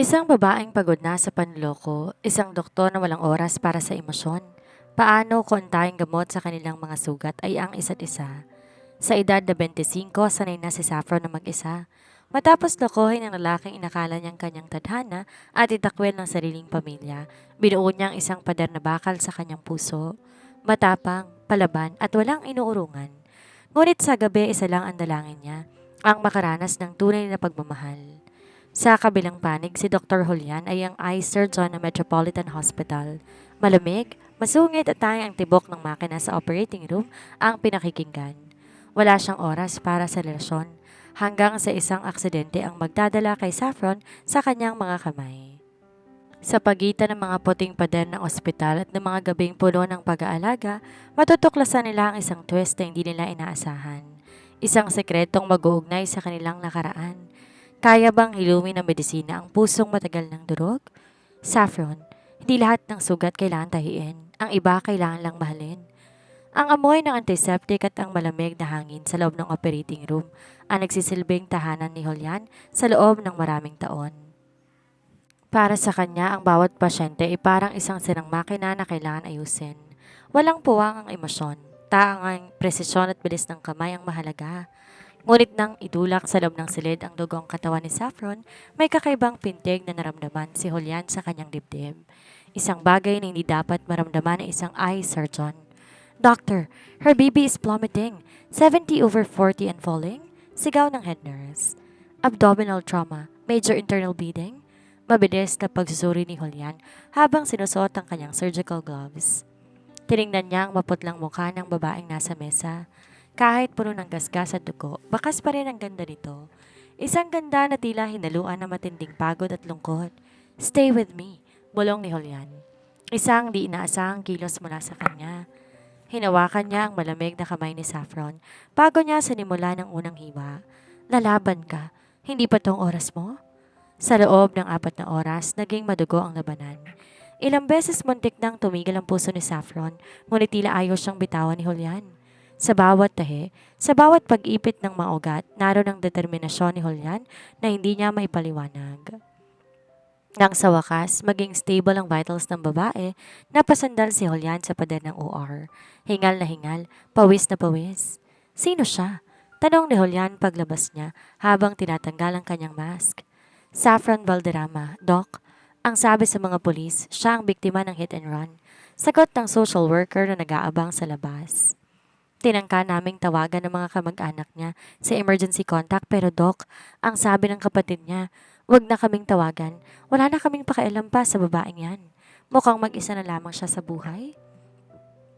Isang babaeng pagod na sa panloko, isang doktor na walang oras para sa emosyon. Paano kung ang tanging gamot sa kanilang mga sugat ay ang isa't isa? Sa edad na 25, sanay na si Saffron na mag-isa. Matapos lokohin ng lalaking inakala niyang kanyang tadhana at itakwil ng sariling pamilya, binuo niyang isang pader na bakal sa kanyang puso. Matapang, palaban at walang inuurungan. Ngunit sa gabi isa lang ang dalangin niya, ang makaranas ng tunay na pagmamahal. Sa kabilang panig, si Dr. Julian ay ang eye surgeon ng Metropolitan Hospital. Malamig, masungit at tanging ang tibok ng makina sa operating room ang pinakikinggan. Wala siyang oras para sa relasyon hanggang sa isang aksidente ang magdadala kay Saffron sa kanyang mga kamay. Sa pagitan ng mga puting pader ng ospital at ng mga gabing puno ng pag-aalaga, matutuklasan nila ang isang twist na hindi nila inaasahan. Isang sekretong mag-uugnay sa kanilang nakaraan. Kaya bang hilumin ng medisina ang pusong matagal ng durog? Saffron, hindi lahat ng sugat kailangan tahiin. Ang iba kailangan lang mahalin. Ang amoy ng antiseptic at ang malamig na hangin sa loob ng operating room ang nagsisilbing tahanan ni Julian sa loob ng maraming taon. Para sa kanya, ang bawat pasyente ay parang isang sirang makina na kailangan ayusin. Walang puwang ang emosyon. Taang presisyon at bilis ng kamay ang mahalaga. Ngunit nang itulak sa loob ng silid ang dugong katawan ni Saffron, may kakaibang pintig na naramdaman si Julian sa kanyang dibdib. Isang bagay na hindi dapat maramdaman ng isang eye surgeon. Doctor, her baby is plummeting. 70/40 and falling? Sigaw ng head nurse. Abdominal trauma, major internal bleeding. Mabilis na pagsusuri ni Julian habang sinusuot ang kanyang surgical gloves. Tiningnan niya ang maputlang mukha ng babaeng nasa mesa. Kahit puno ng gasgas at dugo, bakas pa rin ang ganda nito. Isang ganda na tila hinaluan ng matinding pagod at lungkot. Stay with me, bulong ni Julian. Isang di inaasahang kilos mula sa kanya. Hinawakan niya ang malamig na kamay ni Saffron bago niya sinimula ng unang hiwa. Lalaban ka, hindi pa tong oras mo? Sa loob ng 4 na oras, naging madugo ang labanan. Ilang beses muntik nang tumigil ang puso ni Saffron, ngunit tila ayaw siyang bitawan ni Julian. Sa bawat tahe, sa bawat pag-ipit ng mga ugat, naroon ang determinasyon ni Julian na hindi niya maipaliwanag. Nang sa wakas, maging stable ang vitals ng babae, napasandal si Julian sa pader ng OR. Hingal na hingal, pawis na pawis. Sino siya? Tanong ni Julian paglabas niya habang tinatanggal ang kanyang mask. Saffron Valderrama, Doc. Ang sabi sa mga pulis, siya ang biktima ng hit and run. Sagot ng social worker na nag-aabang sa labas. Tinangka naming tawagan ng mga kamag-anak niya sa emergency contact pero Doc, ang sabi ng kapatid niya, wag na kaming tawagan. Wala na kaming pakialam pa sa babaeng yan. Mukhang mag-isa na lamang siya sa buhay.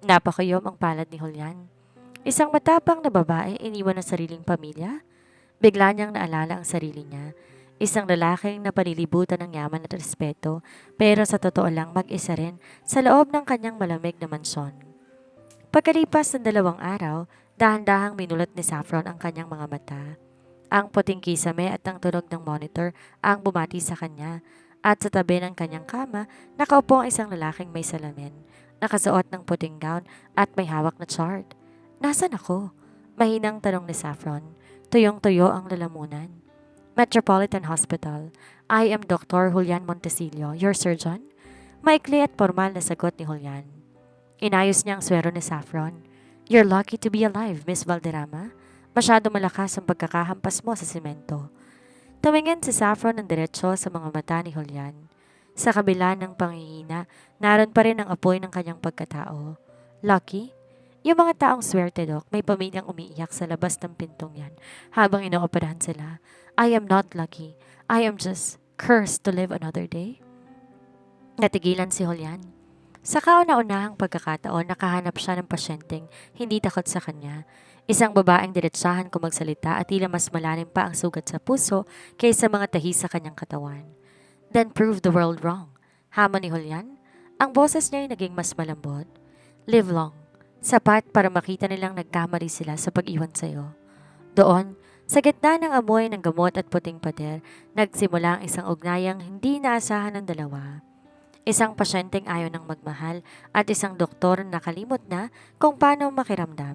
Napakayom ang palad ni Julian. Isang matapang na babae iniwan ng sariling pamilya. Bigla niyang naalala ang sarili niya. Isang lalaking na palilibutan ng yaman at respeto pero sa totoo lang mag-isa rin sa loob ng kanyang malamig na mansyon. Pagkalipas ng 2 araw, dahan-dahang minulat ni Saffron ang kanyang mga mata. Ang puting kisame at ang tunog ng monitor ang bumati sa kanya at sa tabi ng kanyang kama, nakaupo ang isang lalaking may salamin, nakasuot ng puting gown at may hawak na chart. Nasaan ako? Mahinang tanong ni Saffron. Tuyong-tuyo ang lalamunan. Metropolitan Hospital. I am Dr. Julian Montesillo, your surgeon? Maikli at formal na sagot ni Julian. Inayos niya ang swero ni Saffron. You're lucky to be alive, Miss Valderrama. Masyado malakas ang pagkakahampas mo sa simento. Tumingin si Saffron ng diretsyo sa mga mata ni Julian. Sa kabila ng panghihina, naroon pa rin ang apoy ng kanyang pagkatao. Lucky? Yung mga taong swerte, Dok, may pamilyang umiiyak sa labas ng pintong yan habang inooperahan sila. I am not lucky. I am just cursed to live another day. Natigilan si Julian. Sa kauna-unahang pagkakataon, nakahanap siya ng pasyenteng hindi takot sa kanya. Isang babaeng diretsahan kung magsalita at tila mas malalim pa ang sugat sa puso kaysa mga tahi sa kanyang katawan. Then prove the world wrong. Hamon ni Julian. Ang boses niya ay naging mas malambot. Live long. Sapat para makita nilang nagkamali sila sa pag-iwan sa'yo. Doon, sa gitna ng amoy ng gamot at puting pader, nagsimula ang isang ugnayang hindi naasahan ng dalawa. Isang pasyenteng ayaw ng magmahal at isang doktor na nakalimot na kung paano makiramdam.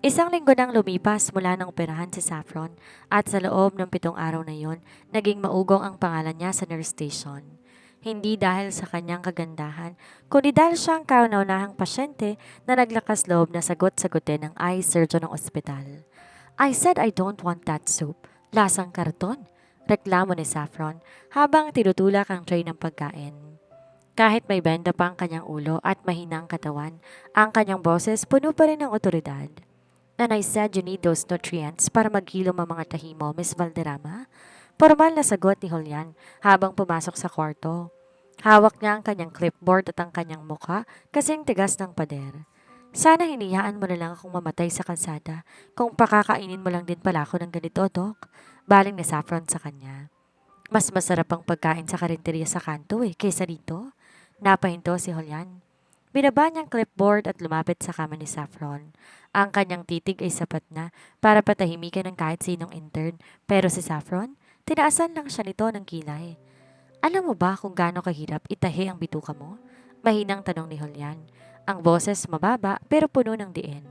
Isang linggo nang lumipas mula ng operahan si Saffron at sa loob ng 7 araw na yon, naging maugong ang pangalan niya sa nurse station. Hindi dahil sa kanyang kagandahan, kundi dahil siyang kauna-unahang pasyente na naglakas loob na sagot-sagutin ng eye surgeon ng ospital. I said I don't want that soup. Lasang karton. Reklamo ni Saffron habang tinutulak ang tray ng pagkain. Kahit may benda pa ang kanyang ulo at mahinang katawan, ang kanyang boses puno pa rin ng otoridad. And I said you need those nutrients para maghilom ang mga tahi mo, Miss Valderrama. Formal na sagot ni Julian habang pumasok sa kwarto. Hawak niya ang kanyang clipboard at ang kanyang mukha kasing tigas ng pader. Sana hiniyaan mo na lang akong mamatay sa kalsada kung pakakainin mo lang din pala ako ng ganito, Doc. Baling ni Saffron sa kanya. Mas masarap ang pagkain sa karinderya sa kanto kaysa dito. Napahinto si Julian. Binaba niyang clipboard at lumapit sa kama ni Saffron. Ang kanyang titig ay sapat na para patahimikan ng kahit sinong intern. Pero si Saffron, tinaasan lang siya nito ng kilay. Alam mo ba kung gaano kahirap itahi ang bituka mo? Mahinang tanong ni Julian. Ang boses mababa pero puno ng diin.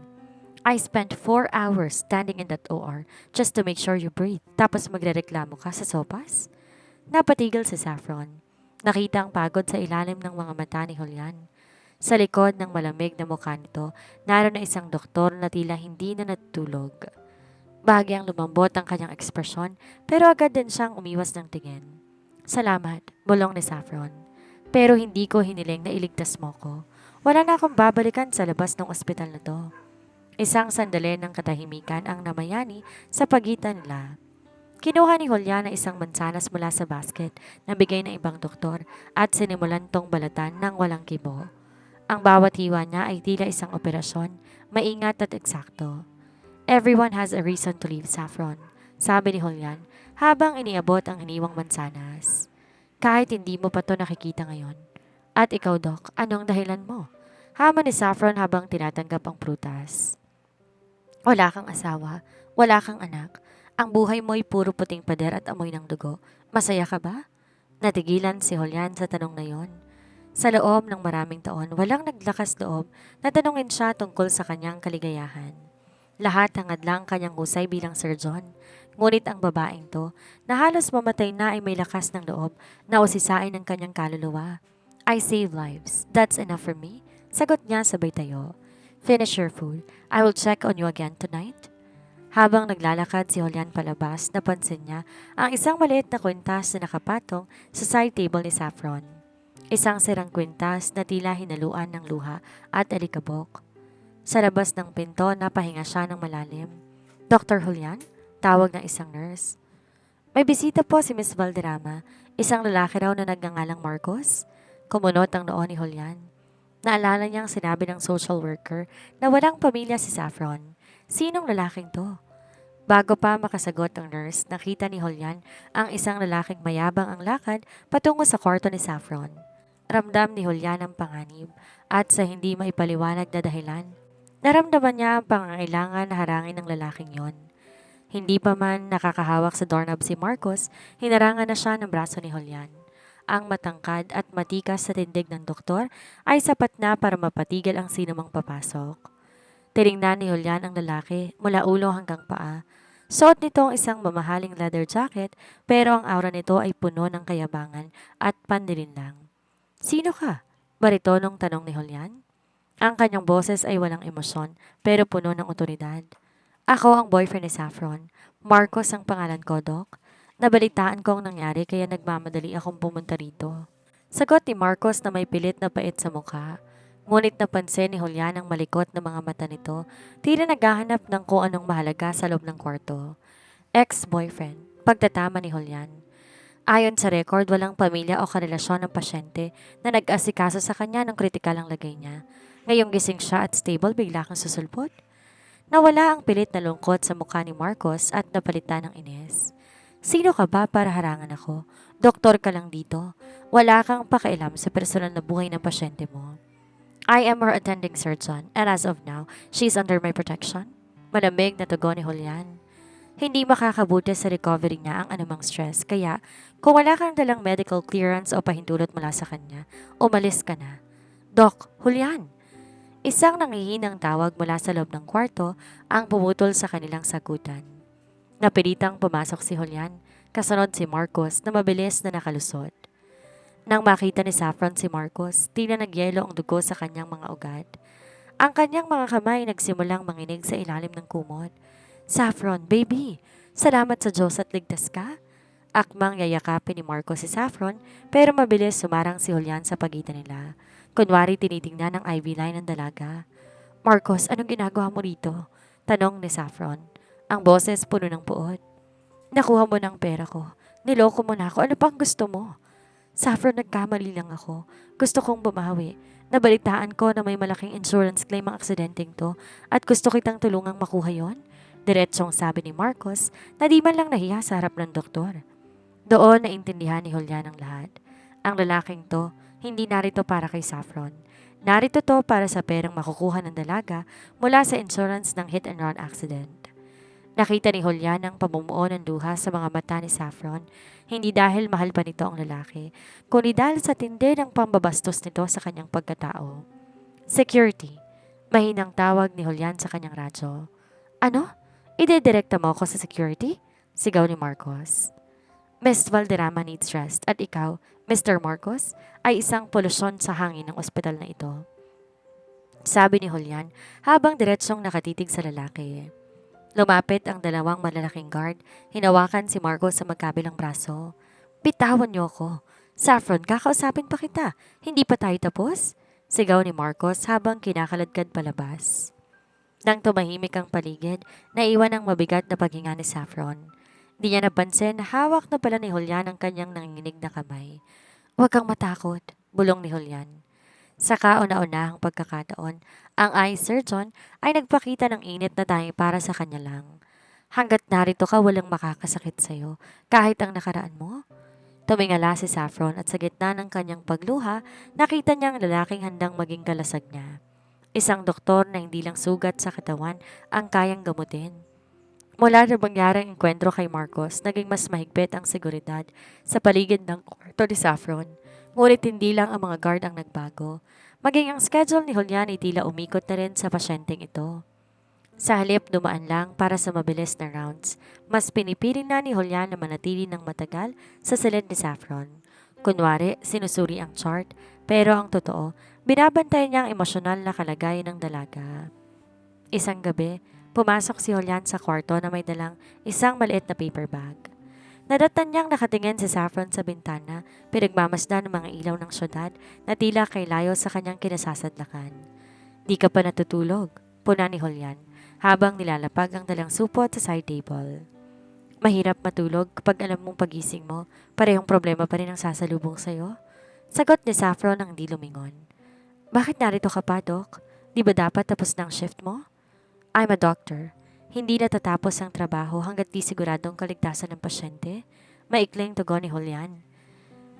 I spent 4 hours standing in that OR just to make sure you breathe. Tapos magrereklamo ka sa sopas? Napatigil si Saffron. Nakita ang pagod sa ilalim ng mga mata ni Julian. Sa likod ng malamig na mukha nito, naroon na isang doktor na tila hindi na natutulog. Bahagyang lumambot ang kanyang ekspresyon pero agad din siyang umiwas ng tingin. Salamat, bulong ni Saffron. Pero hindi ko hiniling na iligtas mo ko. Wala na akong babalikan sa labas ng ospital na to. Isang sandali ng katahimikan ang namayani sa pagitan nila. Kinuha ni Julian na isang mansanas mula sa basket na bigay ng ibang doktor at sinimulan tong balatan ng walang kibo. Ang bawat hiwa niya ay tila isang operasyon, maingat at eksakto. Everyone has a reason to leave, Saffron, sabi ni Julian habang iniabot ang hiniwang mansanas. Kahit hindi mo pa to nakikita ngayon. At ikaw, Doc, anong dahilan mo? Hamon ni Saffron habang tinatanggap ang prutas. Wala kang asawa, wala kang anak. Ang buhay mo'y puro puting pader at amoy ng dugo. Masaya ka ba? Natigilan si Julian sa tanong na yon. Sa loob ng maraming taon, walang naglakas loob na tanungin siya tungkol sa kanyang kaligayahan. Lahat hangad lang kanyang husay bilang surgeon. Ngunit ang babaeng to, na halos mamatay na ay may lakas ng loob na usisain ng kanyang kaluluwa. I save lives. That's enough for me. Sagot niya sabay tayo. Finish your food. I will check on you again tonight. Habang naglalakad si Julian palabas, napansin niya ang isang maliit na kwintas na nakapatong sa side table ni Saffron. Isang sirang kwintas na tila hinaluan ng luha at alikabok. Sa labas ng pinto, napahinga siya ng malalim. Dr. Julian? Tawag ng isang nurse. May bisita po si Miss Valderrama, isang lalaki raw na nagngangalang Marcos. Kumunot ang noo ni Julian. Naalala niyang sinabi ng social worker na walang pamilya si Saffron. Sinong lalaking to? Bago pa makasagot ang nurse, nakita ni Julian ang isang lalaking mayabang ang lakad patungo sa kwarto ni Saffron. Ramdam ni Julian ang panganib at sa hindi maipaliwanag na dahilan, naramdaman niya ang pangangailangan na harangin ng lalaking yon. Hindi pa man nakakahawak sa doorknob si Marcos, hinarangan na siya ng braso ni Julian. Ang matangkad at matikas sa tindig ng doktor ay sapat na para mapatigil ang sinumang papasok. Tiningnan ni Julian ang lalaki mula ulo hanggang paa. Suot nito ang isang mamahaling leather jacket pero ang aura nito ay puno ng kayabangan at pandilinlang. Sino ka? Baritonong tanong ni Julian. Ang kanyang boses ay walang emosyon pero puno ng otoridad. Ako ang boyfriend ni Saffron. Marcos ang pangalan ko, Doc. Nabalitaan ko ang nangyari kaya nagmamadali akong pumunta rito. Sagot ni Marcos na may pilit na pait sa mukha. Ngunit napansin ni Julian ang malikot na mga mata nito, tila naghahanap ng kung anong mahalaga sa loob ng kwarto. Ex-boyfriend, pagtatama ni Julian. Ayon sa record, walang pamilya o karelasyon ng pasyente na nag-asikaso sa kanya ng kritikal ang lagay niya. Ngayong gising siya at stable, bigla kang susulpot. Nawala ang pilit na lungkot sa mukha ni Marcos at napalitan ng inis. Sino ka ba para harangan ako? Doktor ka lang dito. Wala kang pakialam sa personal na buhay ng pasyente mo. I am her attending surgeon and as of now, she's under my protection. Malamig na tugon ni Julian. Hindi makakabuti sa recovery niya ang anumang stress kaya kung wala kang dalang medical clearance o pahintulot mula sa kanya, umalis ka na. Doc, Julian! Isang nangihinang tawag mula sa loob ng kwarto ang pumutol sa kanilang sagutan. Napilitang pumasok si Julian, kasunod si Marcos na mabilis na nakalusot. Nang makita ni Saffron si Marcos, tila nagyelo ang dugo sa kanyang mga ugat. Ang kanyang mga kamay nagsimulang manginig sa ilalim ng kumot. Saffron, baby! Salamat sa Diyos at ligtas ka. Akmang yayakapin ni Marcos si Saffron pero mabilis sumarang si Julian sa pagitan nila. Kunwari tinitingnan ng IV line ng dalaga. Marcos, anong ginagawa mo rito? Tanong ni Saffron. Ang boses puno ng puot. Nakuha mo ng pera ko. Niloko mo na ako. Ano pang gusto mo? Saffron, nagkamali lang ako. Gusto kong bumawi. Nabalitaan ko na may malaking insurance claim ang aksidenteng to at gusto kitang tulungang makuha yon. Diretsong sabi ni Marcos na di man lang nahiya sa harap ng doktor. Doon naintindihan ni Julian ang lahat. Ang lalaking to, hindi narito para kay Saffron. Narito to para sa perang makukuha ng dalaga mula sa insurance ng hit and run accident. Nakita ni Julian ang pamumuo ng luha sa mga mata ni Saffron, hindi dahil mahal pa nito ang lalaki, kundi dahil sa tindi ng pambabastos nito sa kanyang pagkatao. Security. Mahinang tawag ni Julian sa kanyang radyo. Ano? Idedirekta mo ako sa security? Sigaw ni Marcos. Miss Valderrama needs rest at ikaw, Mr. Marcos, ay isang polusyon sa hangin ng ospital na ito. Sabi ni Julian habang diretsong nakatitig sa lalaki. Lumapit ang dalawang malalaking guard, hinawakan si Marcos sa magkabilang braso. Bitawan niyo ako. Saffron, kakausapin pa kita. Hindi pa tayo tapos? Sigaw ni Marcos habang kinakaladkad palabas. Nang tumahimik ang paligid, naiwan ang mabigat na paghinga ni Saffron. Di niya napansin na hawak na pala ni Julian ang kanyang nanginginig na kamay. Huwag kang matakot, bulong ni Julian. Sa kauna-unahang pagkakataon, ang eye surgeon ay nagpakita ng init na dahil para sa kanya lang. Hanggat narito ka, walang makakasakit sa'yo, kahit ang nakaraan mo. Tumingala si Saffron at sa gitna ng kanyang pagluha, nakita niya ang lalaking handang maging kalasag niya. Isang doktor na hindi lang sugat sa katawan ang kayang gamutin. Mula na mangyaring enkwentro kay Marcos, naging mas mahigpit ang seguridad sa paligid ng kwarto ni Saffron. Ngunit hindi lang ang mga guard ang nagbago. Maging ang schedule ni Julian ay tila umikot na rin sa pasyenteng ito. Sa halip dumaan lang para sa mabilis na rounds, mas pinipili na ni Julian na manatili ng matagal sa silid ni Saffron. Kunwari, sinusuri ang chart, pero ang totoo, binabantayan niya ang emosyonal na kalagayan ng dalaga. Isang gabi, pumasok si Julian sa kwarto na may dalang isang maliit na paper bag. Nadatan niyang nakatingin si Saffron sa bintana, pinagmamasdan ng mga ilaw ng syudad na tila kay layo sa kanyang kinasasadlakan. Di ka pa natutulog, puna ni Julian, habang nilalapag ang dalang supot sa side table. Mahirap matulog kapag alam mong pagising mo, parehong problema pa rin ang sasalubong sa'yo. Sagot ni Saffron ang di lumingon. Bakit narito ka pa, Doc? Di ba dapat tapos na ang shift mo? I'm a doctor. Hindi natatapos ang trabaho hanggat di siguradong kaligtasan ng pasyente. Maikling tugon ni Julian.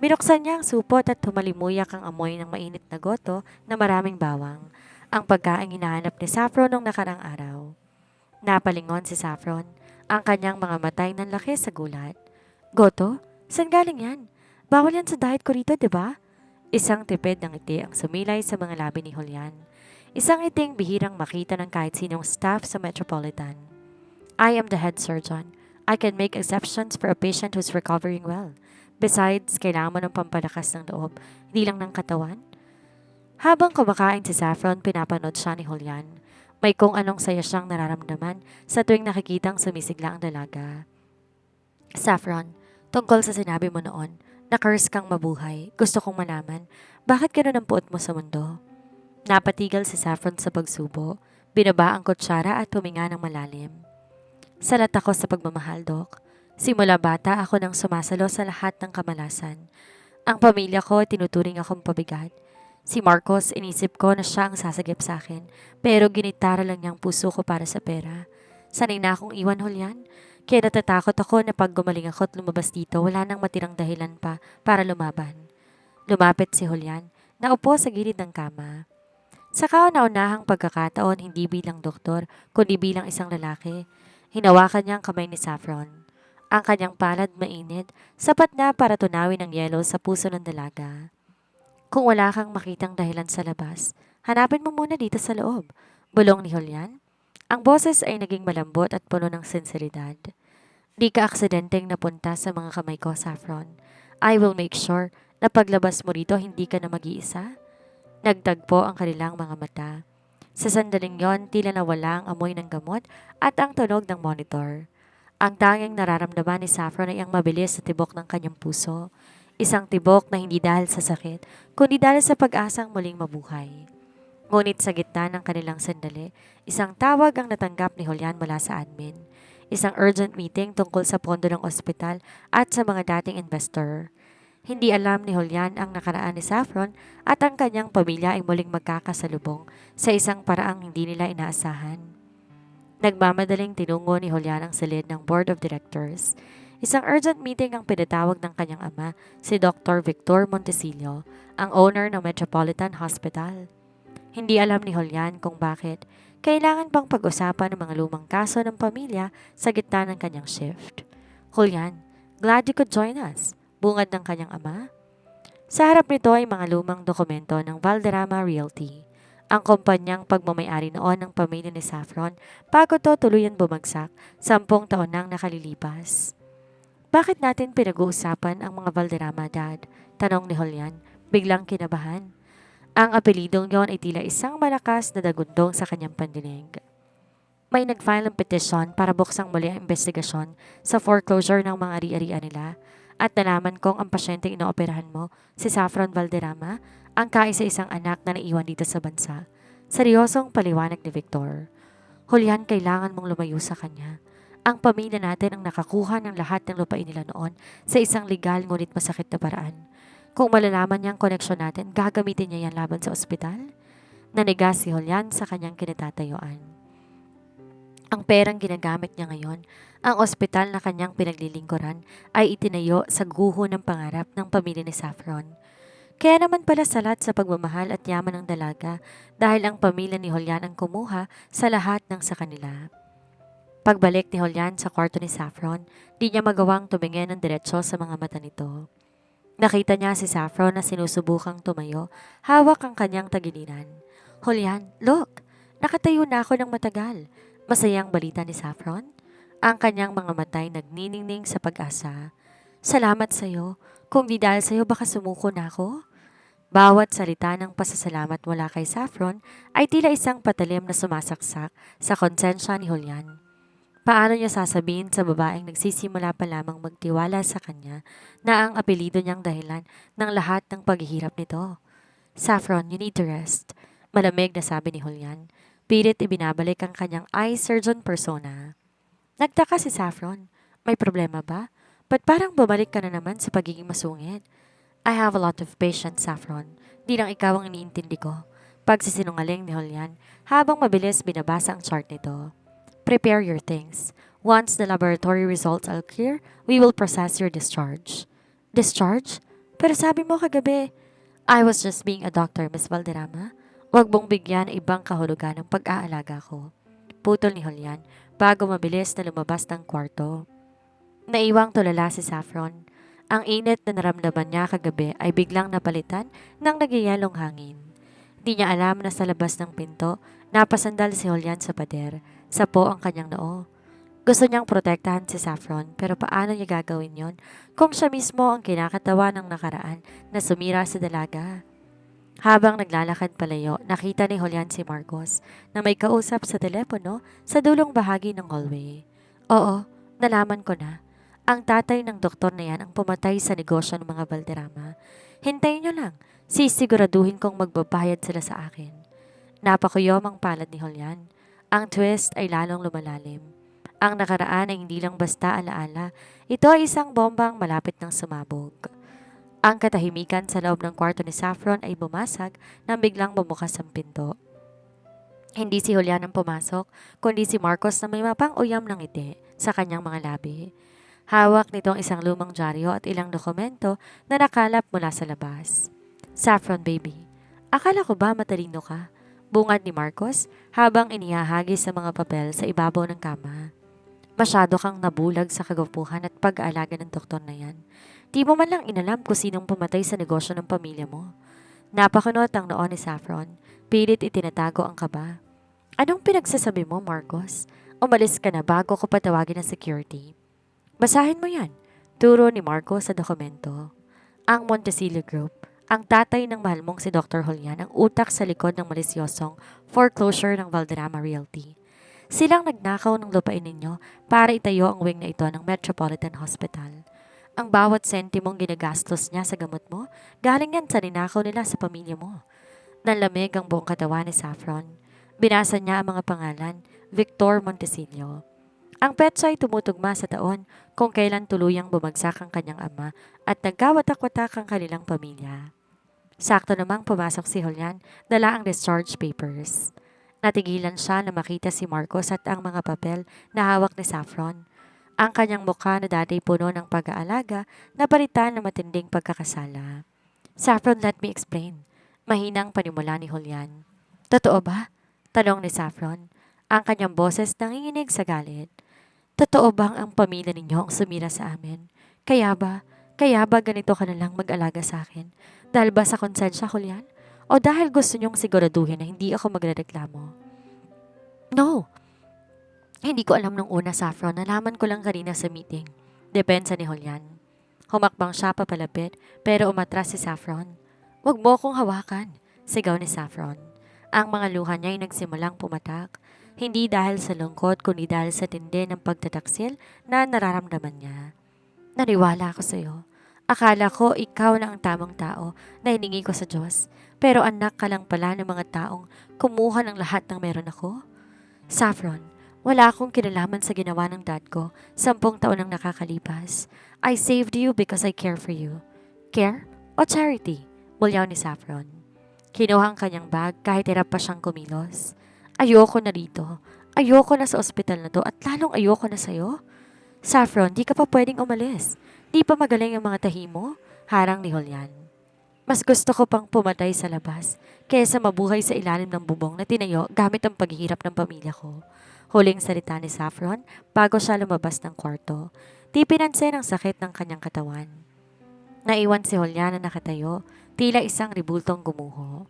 Binuksan niya ang supot at humalimuyak ang amoy ng mainit na goto na maraming bawang. Ang pagkaing hinahanap ni Saffron noong nakarang araw. Napalingon si Saffron. Ang kanyang mga matay nanlaki sa gulat. Goto? Saan galing yan? Bawal yan sa diet ko rito, di ba? Isang tipid ng ngiti ang sumilay sa mga labi ni Julian. Isang iting bihirang makita ng kahit sinong staff sa Metropolitan. I am the head surgeon. I can make exceptions for a patient who's recovering well. Besides, kailangan mo ng pampalakas ng loob, hindi lang ng katawan. Habang kumakain si Saffron, pinapanood siya ni Julian. May kung anong saya siyang nararamdaman sa tuwing nakikitang sumisigla ang dalaga. Saffron, tungkol sa sinabi mo noon, na-curse kang mabuhay. Gusto kong malaman, bakit gano'n ang puot mo sa mundo? Napatigal si Saffron sa pagsubo, binaba ang kutsara at huminga ng malalim. Salat ako sa pagmamahal, Doc. Simula bata ako nang sumasalo sa lahat ng kamalasan. Ang pamilya ko tinuturing akong pabigat. Si Marcos, inisip ko na siya ang sasagip sa akin, pero ginitara lang niyang puso ko para sa pera. Sanay na akong iwan, Julian. Kaya natatakot ako na pag gumaling ako at lumabas dito, wala nang matirang dahilan pa para lumaban. Lumapit si Julian, naupo sa gilid ng kama. Sa kauna-unahang pagkakataon, hindi bilang doktor, kundi bilang isang lalaki, hinawakan niya ang kamay ni Saffron. Ang kanyang palad mainit, sapat na para tunawin ang yelo sa puso ng dalaga. Kung wala kang makitang dahilan sa labas, Hanapin mo muna dito sa loob. Bulong ni Julian. Ang boses ay naging malambot at puno ng sinseridad. Di ka aksidenteng napunta sa mga kamay ko, Saffron. I will make sure na paglabas mo rito hindi ka na mag-iisa. Nagtagpo ang kanilang mga mata. Sa sandaling yon, tila nawala ang amoy ng gamot at ang tunog ng monitor. Ang tanging nararamdaman ni Saffron ay ang mabilis sa tibok ng kanyang puso. Isang tibok na hindi dahil sa sakit, kundi dahil sa pag-asang muling mabuhay. Ngunit sa gitna ng kanilang sandali, isang tawag ang natanggap ni Julian mula sa admin. Isang urgent meeting tungkol sa pondo ng ospital at sa mga dating investor. Hindi alam ni Julian ang nakaraan ni Saffron at ang kanyang pamilya ay muling magkakasalubong sa isang paraang hindi nila inaasahan. Nagmamadaling tinungo ni Julian ang silid ng Board of Directors. Isang urgent meeting ang pinatawag ng kanyang ama, si Dr. Victor Montesillo, ang owner ng Metropolitan Hospital. Hindi alam ni Julian kung bakit kailangan pang pag-usapan ng mga lumang kaso ng pamilya sa gitna ng kanyang shift. Julian, glad you could join us, bungad ng kanyang ama. Sa harap nito ay mga lumang dokumento ng Valderrama Realty, ang kumpanyang pagmamayari noon ng pamilya ni Saffron bago to tuluyan bumagsak 10 taon nang nakalilipas. Bakit natin pinag-uusapan ang mga Valderrama, Dad? Tanong ni Julian, biglang kinabahan. Ang apelidong yon ay tila isang malakas na dagundong sa kanyang pandinig. May nag-file ng petisyon para buksang muli ang investigasyon sa foreclosure ng mga ari-arian nila at nalaman kong ang pasyenteng inooperahan mo, si Saffron Valderrama, ang kaisa-isang anak na naiwan dito sa bansa. Seryosong paliwanag ni Victor. Julian, kailangan mong lumayo sa kanya. Ang pamilya natin ang nakakuha ng lahat ng lupain nila noon sa isang legal ngunit masakit na paraan. Kung malalaman niya ang koneksyon natin, gagamitin niya yan laban sa ospital? Nanigas si Julian sa kanyang kinatatayuan. Ang perang ginagamit niya ngayon, ang ospital na kanyang pinaglilingkuran, ay itinayo sa guho ng pangarap ng pamilya ni Saffron. Kaya naman pala salat sa pagmamahal at yaman ng dalaga dahil ang pamilya ni Julian ang kumuha sa lahat ng sa kanila. Pagbalik ni Julian sa kwarto ni Saffron, di niya magawang tumingin ng diretsyo sa mga mata nito. Nakita niya si Saffron na sinusubukang tumayo, hawak ang kanyang tagiliran. Julian, look! Nakatayo na ako ng matagal. Masayang balita ni Saffron. Ang kanyang mga matay nagniningning sa pag-asa. Salamat sa'yo. Kung di dahil sa'yo baka sumuko na ako. Bawat salita ng pasasalamat mula kay Saffron ay tila isang patalim na sumasaksak sa konsensya ni Julian. Paano niya sasabihin sa babaeng nagsisimula pa lamang magtiwala sa kanya na ang apelido niyang dahilan ng lahat ng paghihirap nito? Saffron, you need to rest. Malamig na sabi ni Julian. Pilit ibinabalik ang kanyang eye surgeon persona. Nagtaka si Saffron. May problema ba? Ba't parang bumalik ka na naman sa pagiging masungit? I have a lot of patience, Saffron. Di lang ikaw ang iniintindi ko. Pagsisinungaling ni Julian habang mabilis binabasa ang chart nito. Prepare your things. Once the laboratory results are clear, we will process your discharge. Discharge? Pero sabi mo kagabi, I was just being a doctor, Miss Valderrama. Huwag mong bigyan ibang kahulugan ng pag-aalaga ko. Putol ni Julian bago mabilis na lumabas ng kwarto. Naiwang tulala si Saffron. Ang init na naramdaman niya kagabi ay biglang napalitan ng nagyayalong hangin. Di niya alam na sa labas ng pinto, napasandal si Julian sa pader. Sapo ang kanyang noo. Gusto niyang protektahan si Saffron pero paano niya gagawin yon kung siya mismo ang kinakatawa ng nakaraan na sumira sa dalaga? Habang naglalakad palayo, nakita ni Julian si Marcos na may kausap sa telepono sa dulong bahagi ng hallway. Oo, nalaman ko na. Ang tatay ng doktor na yan ang pumatay sa negosyo ng mga Valderrama. Hintayin niyo lang, sisiguraduhin kong magbabayad sila sa akin. Napakuyom ang palad ni Julian. Ang twist ay lalong lumalalim. Ang nakaraan ay hindi lang basta alaala. Ito ay isang bombang malapit ng sumabog. Ang katahimikan sa loob ng kwarto ni Saffron ay bumasag nang biglang bumukas ang pinto. Hindi si Julian ang pumasok, kundi si Marcos na may mapang-uyam ng ngiti sa kanyang mga labi. Hawak nitong isang lumang dyaryo at ilang dokumento na nakalap mula sa labas. Saffron, baby, akala ko ba matalino ka? Bungad ni Marcos habang inihahagis sa mga papel sa ibabaw ng kama. Masyado kang nabulag sa kagwapuhan at pag-aalaga ng doktor na yan. Di mo man lang inalam kung sinong pumatay sa negosyo ng pamilya mo. Napakunot ang noo ni Saffron. Pilit itinatago ang kaba. Anong pinagsasabi mo, Marcos? Umalis ka na bago ko patawagin ng security. Basahin mo yan. Turo ni Marcos sa dokumento. Ang Montecillo Group, ang tatay ng mahal mong si Dr. Julian, ang utak sa likod ng malisyosong foreclosure ng Valderrama Realty. Silang nagnakaw ng lupain ninyo para itayo ang wing na ito ng Metropolitan Hospital. Ang bawat sentimong ginagastos niya sa gamot mo, galing yan sa ninakaw nila sa pamilya mo. Nanlamig ang buong katawan ni Saffron. Binasa niya ang mga pangalan, Victor Montecillo. Ang petsa ay tumutugma sa taon kung kailan tuluyang bumagsak ang kanyang ama at nagkawatak-watak ang kanilang pamilya. Sakto namang pumasok si Julian, dala ang discharge papers. Natigilan siya na makita si Marcos at ang mga papel na hawak ni Saffron. Ang kanyang mukha na dati puno ng pag-aalaga napalitan ng matinding pagkakasala. Saffron, let me explain. Mahinang panimula ni Julian. Totoo ba? Tanong ni Saffron. Ang kanyang boses nanginginig sa galit. Totoo bang ang pamilya ninyo ang sumira sa amin? Kaya ba ganito ka na lang mag-alaga sa akin? Dahil ba sa konsensya, Julian? O dahil gusto niyong siguraduhin na hindi ako magrereklamo? No! Hindi ko alam nung una, Saffron. Nalaman ko lang kanina sa meeting. Depensa ni Julian. Humakbang siya papalapit, pero umatras si Saffron. Huwag mo akong hawakan, sigaw ni Saffron. Ang mga luha niya ay nagsimulang pumatak. Hindi dahil sa lungkot, kundi dahil sa tindi ng pagtataksil na nararamdaman niya. Naniwala ako sa iyo. Akala ko ikaw na ang tamang tao na hiningi ko sa Diyos. Pero anak ka lang pala ng mga taong kumuha ng lahat ng meron ako. Saffron, wala akong kinalaman sa ginawa ng dad ko 10 taon ang nakakalipas. I saved you because I care for you. Care o charity? Bulyaw ni Saffron. Kinuha ang kanyang bag kahit hirap pa siyang kumilos. Ayoko na dito. Ayoko na sa ospital na to at lalong ayoko na sa'yo. Saffron, di ka pa pwedeng umalis. Di pa magaling ang mga tahi mo? Harang ni Julian. Mas gusto ko pang pumatay sa labas kaysa mabuhay sa ilalim ng bubong na tinayo gamit ang paghihirap ng pamilya ko. Huling salita ni Saffron bago siya lumabas ng kwarto. Di pinansin ang sakit ng kanyang katawan. Naiwan si Julian na nakatayo, tila isang ribultong gumuho.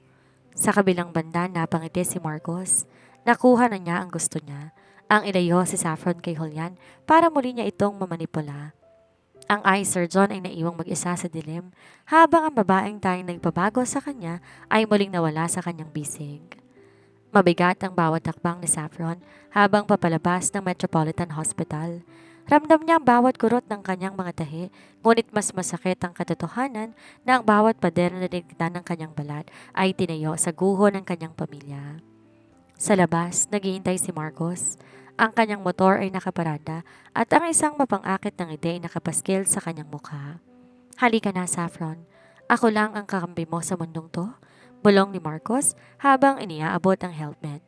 Sa kabilang banda, napangiti si Marcos. Nakuha na niya ang gusto niya, ang ilayo si Saffron kay Julian para muli niya itong mamanipula. Ang eye surgeon ay naiwang mag-isa sa dilim, habang ang babaeng tayong nagpabago sa kanya ay muling nawala sa kanyang bisig. Mabigat ang bawat takbang ni Saffron habang papalabas ng Metropolitan Hospital. Ramdam niya ang bawat kurot ng kanyang mga tahi, ngunit mas masakit ang katotohanan na ang bawat pader na dinigtan ng kanyang balat ay tinayo sa guho ng kanyang pamilya. Sa labas, naghihintay si Marcos. Ang kanyang motor ay nakaparada at ang isang mapang-akit ng ngiti ay nakapaskil sa kanyang mukha. Halika na, Saffron. Ako lang ang kakampi mo sa mundong to, bulong ni Marcos habang iniaabot ang helmet.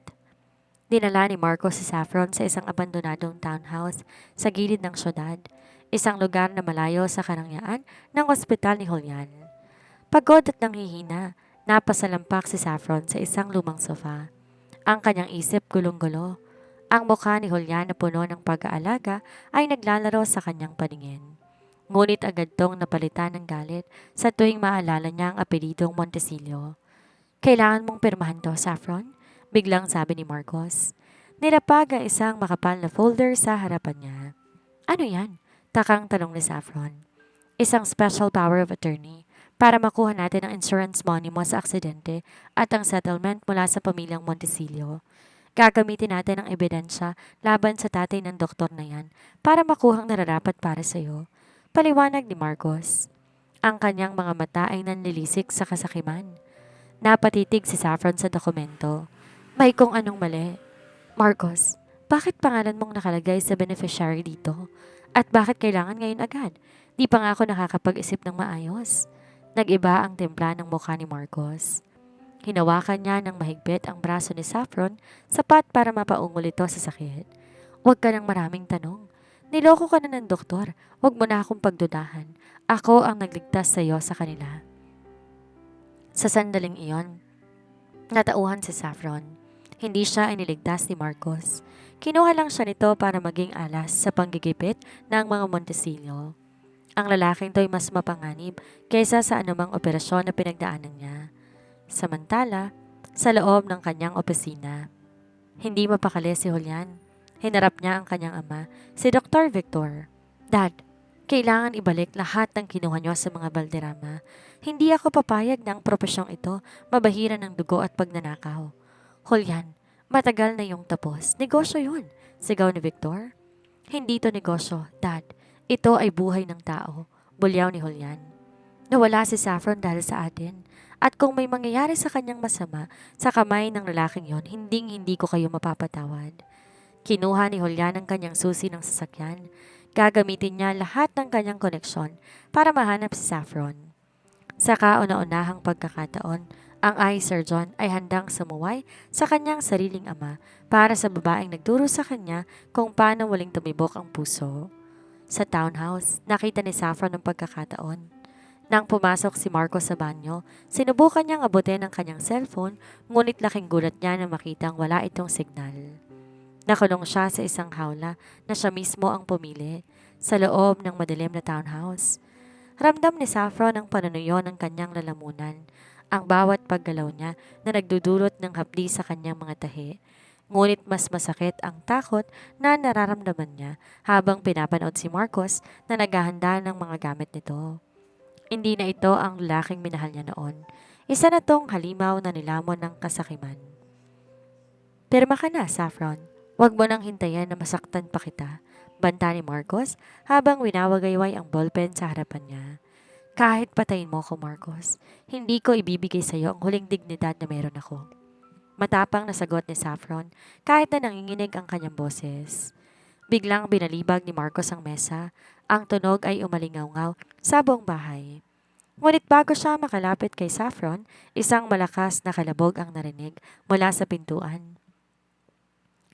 Dinala ni Marcos si Saffron sa isang abandonadong townhouse sa gilid ng syudad, isang lugar na malayo sa karangyaan ng ospital ni Julian. Pagod at nanghihina, napasalampak si Saffron sa isang lumang sofa. Ang kanyang isip gulong-gulo. Ang mukha ni Julian na puno ng pag-aalaga ay naglalaro sa kanyang paningin. Ngunit agad tong napalitan ng galit sa tuwing maalala niya ang apelidong Montecillo. Kailangan mong pirmahan to, Saffron? Biglang sabi ni Marcos. Nilapag ang isang makapal na folder sa harapan niya. Ano yan? Takang tanong ni Saffron. Isang special power of attorney para makuha natin ang insurance money mo sa aksidente at ang settlement mula sa pamilyang Montecillo. Gagamitin natin ang ebidensya laban sa tatay ng doktor na yan para makuhang nararapat para sa iyo. Paliwanag ni Marcos. Ang kanyang mga mata ay nanlilisik sa kasakiman. Napatitig si Saffron sa dokumento. May kung anong mali. Marcos, bakit pangalan mong nakalagay sa beneficiary dito? At bakit kailangan ngayon agad? Di pa nga ako nakakapag-isip ng maayos. Nag-iba ang timpla ng mukha ni Marcos. Hinawakan niya ng mahigpit ang braso ni Saffron, sapat para mapaungol ito sa sakit. Huwag ka ng maraming tanong. Niloko ka na ng doktor. Huwag mo na akong pagdudahan. Ako ang nagligtas sa iyo sa kanila. Sa sandaling iyon, natauhan si Saffron. Hindi siya iniligtas ni Marcos. Kinuha lang siya nito para maging alas sa panggigipit ng mga Montecillo. Ang lalaking to'y mas mapanganib kaysa sa anumang operasyon na pinagdaanan niya. Samantala, sa loob ng kanyang opisina, hindi mapakali si Julian. Hinarap niya ang kanyang ama, si Dr. Victor. Dad, kailangan ibalik lahat ng kinuha niyo sa mga Valderrama. Hindi ako papayag na ang propesyong ito mabahiran ng dugo at pagnanakaw. Julian, matagal na yung tapos. Negosyo yun, sigaw ni Victor. Hindi to negosyo, Dad. Ito ay buhay ng tao, bulyaw ni Julian. Nawala si Saffron dahil sa atin. At kung may mangyayari sa kanyang masama sa kamay ng lalaking yon, hindi ko kayo mapapatawad. Kinuha ni Julian ang kanyang susi ng sasakyan. Gagamitin niya lahat ng kanyang koneksyon para mahanap si Saffron. Sa kauna-unahang pagkakataon, ang eye surgeon ay handang sumuway sa kanyang sariling ama para sa babaeng nagturo sa kanya kung paano waling tumibok ang puso. Sa townhouse, nakita ni Saffron ang pagkakataon. Nang pumasok si Marco sa banyo, sinubukan niyang abutin ang kanyang cellphone, ngunit laking gulat niya na makitang wala itong signal. Nakulong siya sa isang hawla na siya mismo ang pumili sa loob ng madilim na townhouse. Ramdam ni Saffron ang panunuyo ng kanyang lalamunan, ang bawat paggalaw niya na nagdudulot ng hapdi sa kanyang mga tahi. Ngunit mas masakit ang takot na nararamdaman niya habang pinapanood si Marcos na naghahanda ng mga gamit nito. Hindi na ito ang lalaking minahal niya noon. Isa na tong halimaw na nilamon ng kasakiman. Pirma ka na, Saffron. Huwag mo nang hintayin na masaktan pa kita, banta ni Marcos habang winawagayway ang ballpen sa harapan niya. Kahit patayin mo ko, Marcos, hindi ko ibibigay sa iyo ang huling dignidad na meron ako. Matapang na sagot ni Saffron kahit na nanginginig ang kanyang boses. Biglang binalibag ni Marcos ang mesa. Ang tunog ay umalingaw-ngaw sa buong bahay. Ngunit bago siya makalapit kay Saffron, isang malakas na kalabog ang narinig mula sa pintuan.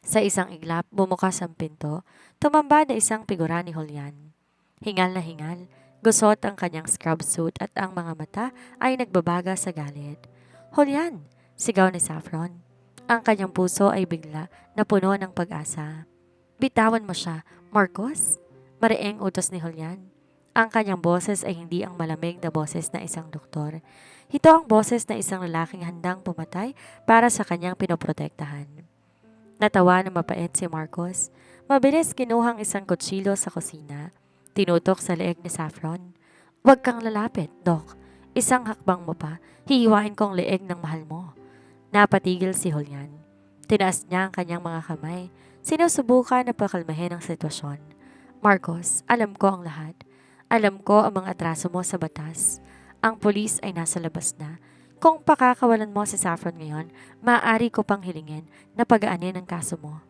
Sa isang iglap, bumukas ang pinto, tumamba na isang figura ni Julian. Hingal na hingal, gusot ang kanyang scrub suit at ang mga mata ay nagbabaga sa galit. Julian! Sigaw ni Saffron. Ang kanyang puso ay bigla na puno ng pag-asa. Bitawan mo siya, Marcos? Mariing utos ni Julian. Ang kanyang boses ay hindi ang malamig na boses na isang doktor. Ito ang boses na isang lalaking handang pumatay para sa kanyang pinoprotektahan. Natawa na mapait si Marcos. Mabilis kinuhang isang kutsilyo sa kusina. Tinutok sa leeg ni Saffron. Huwag kang lalapit, Doc. Isang hakbang mo pa, hihiwain ko ang leeg ng mahal mo. Napatigil si Julian. Tinaas niya ang kanyang mga kamay. Sinusubukan na pakalmahin ang sitwasyon. Marcos, alam ko ang lahat. Alam ko ang mga atraso mo sa batas. Ang pulis ay nasa labas na. Kung pakakawalan mo si Saffron ngayon, maaari ko pang hilingin na pagaanin ang kaso mo.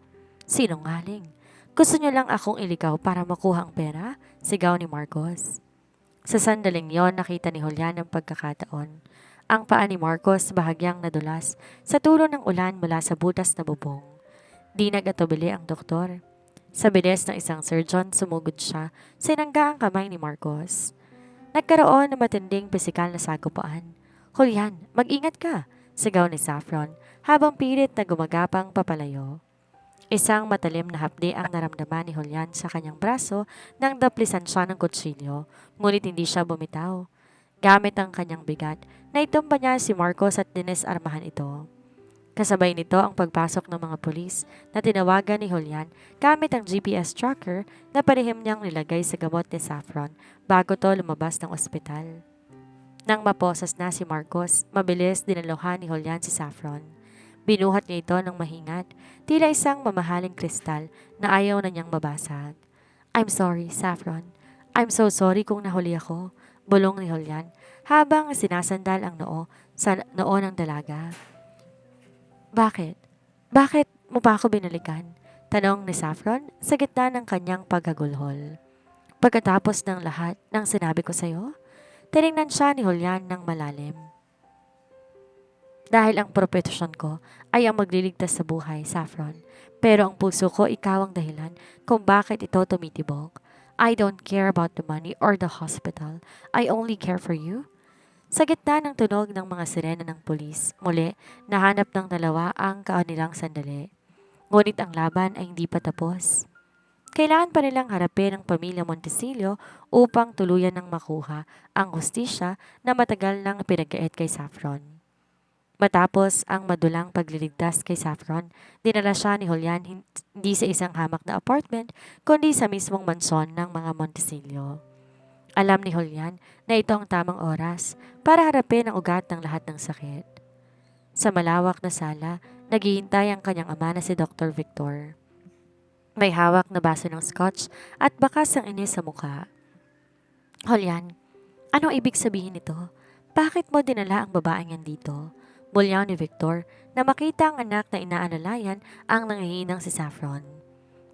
Sinungaling. Gusto niyo lang akong iligaw para makuha ang pera? Sigaw ni Marcos. Sa sandaling yon, nakita ni Julian ang pagkakataon. Ang paa ni Marcos bahagyang nadulas sa tulo ng ulan mula sa butas na bubong. Di nag-atubili ang doktor. Sa bilis ng isang surgeon, sumugod siya, sinangga ang kamay ni Marcos. Nagkaroon ng matinding pisikal na sagupaan. Julian, mag-ingat ka, sigaw ni Saffron habang pilit na gumagapang papalayo. Isang matalim na hapdi ang naramdaman ni Julian sa kanyang braso nang daplisan siya ng kutsilyo, ngunit hindi siya bumitaw. Gamit ang kanyang bigat, naitumba niya si Marcos at dinisarmahan ito. Kasabay nito ang pagpasok ng mga pulis na tinawagan ni Julian gamit ang GPS tracker na parehim niyang nilagay sa gamot ni Saffron bago to lumabas ng ospital. Nang maposas na si Marcos, mabilis dinaluhan ni Julian si Saffron. Binuhat niya ito ng mahingat, tila isang mamahaling kristal na ayaw na niyang mabasag. I'm sorry, Saffron. I'm so sorry kung nahuli ako, bulong ni Julian habang sinasandal ang noo sa noo ng dalaga. Bakit? Bakit mo pa ako binalikan? Tanong ni Saffron sa gitna ng kanyang paghagulhol. Pagkatapos ng lahat ng sinabi ko sa'yo, tinignan siya ni Julian ng malalim. Dahil ang propesyon ko ay ang magliligtas sa buhay, Saffron. Pero ang puso ko ikaw ang dahilan kung bakit ito tumitibok. I don't care about the money or the hospital. I only care for you. Sa gitna ng tunog ng mga sirena ng pulis, muli, nahanap ng dalawa ang kanilang sandali. Ngunit ang laban ay hindi pa tapos. Kailangan pa nilang harapin ang pamilya Montesillo upang tuluyan ng makuha ang hustisya na matagal nang pinagkait kay Saffron. Matapos ang madulang pagliligtas kay Saffron, dinala siya ni Julian hindi sa isang hamak na apartment, kundi sa mismong mansyon ng mga Montesillo. Alam ni Julian na ito ang tamang oras para harapin ang ugat ng lahat ng sakit. Sa malawak na sala, naghihintay ang kanyang ama na si Dr. Victor. May hawak na baso ng scotch at bakas ang inis sa mukha. Julian, anong ibig sabihin nito? Bakit mo dinala ang babaeng yan dito? Bulyaw ni Victor na makita ang anak na inaalalayan ang nangihinang si Saffron.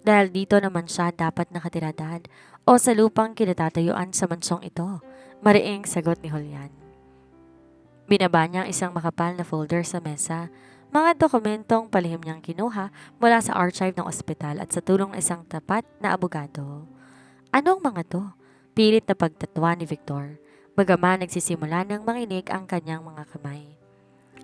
Dahil dito naman siya dapat nakatira, Dad, o sa lupang kinatatayuan sa mansong ito, mariing sagot ni Julian. Binaba niya ang isang makapal na folder sa mesa, mga dokumentong palihim niyang kinuha mula sa archive ng ospital at sa tulong ng isang tapat na abogado. Anong mga to? Pilit na pagtatwa ni Victor, bagaman nagsisimula ng manginig ang kanyang mga kamay.